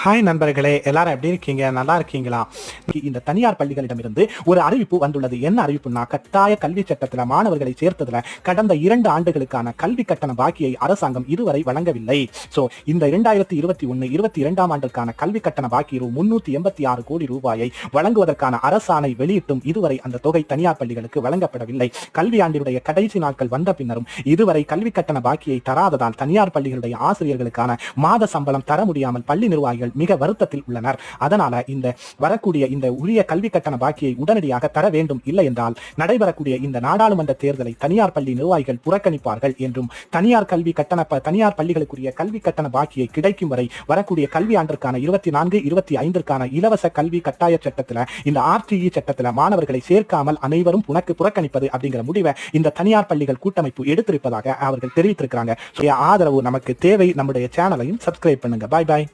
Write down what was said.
Hi நண்பர்களே, எல்லாரும் எப்படி இருக்கீங்க? நல்லா இருக்கீங்களா? இந்த தனியார் பள்ளிகளிடமிருந்து ஒரு அறிவிப்பு வந்துள்ளது. என்ன அறிவிப்புனா, கட்டாய கல்வி சட்டத்தில் மாணவர்களை சேர்த்ததுல கடந்த 2 ஆண்டுகளுக்கான கல்வி கட்டண பாக்கியை அரசாங்கம் இதுவரை வழங்கவில்லை. சோ இந்த 2021-22 ஆண்டுக்கான கல்வி கட்டண பாக்கி ரூ. 386 கோடி ரூபாயை வழங்குவதற்கான அரசாணை வெளியிட்டும் இதுவரை அந்த தொகை தனியார் பள்ளிகளுக்கு வழங்கப்படவில்லை. கல்வி ஆண்டினுடைய கடைசி நாட்கள் வந்த பின்னரும் இதுவரை கல்வி கட்டண பாக்கியை தராததால் தனியார் பள்ளிகளுடைய ஆசிரியர்களுக்கான மாத சம்பளம் தர முடியாமல் பள்ளி நிர்வாகிகள் மிக வருத்தத்தில் உள்ளனர். அதனால இந்த வரக்கூடிய இந்த உரிய கல்வி கட்டண பாக்கியை உடனடியாக தர வேண்டும், இல்லை என்றால் நடைபெறக்கூடிய இந்த நாடாளுமன்ற தேர்தலை தனியார் பள்ளி நிர்வாகிகள் புறக்கணிப்பார்கள் என்றும், தனியார் பள்ளிகளுக்குரிய கல்வி கட்டண பாக்கியை கிடைக்கும் வரை வரக்கூடிய கல்வி ஆண்டிற்கான 24-25 இலவச கல்வி கட்டாய சட்டத்தில் இந்த RTE சட்டத்தில் மாணவர்களை சேர்க்காமல் அனைவரும் புறக்கணிப்பது அப்படிங்கிற முடிவை இந்த தனியார் பள்ளிகள் கூட்டமைப்பு எடுத்திருப்பதாக அவர்கள் தெரிவித்திருக்கிறாங்க. ஆதரவு நமக்கு தேவை. நம்முடைய சேனலையும் சப்ஸ்கிரைப் பண்ணுங்க. பாய் பாய்.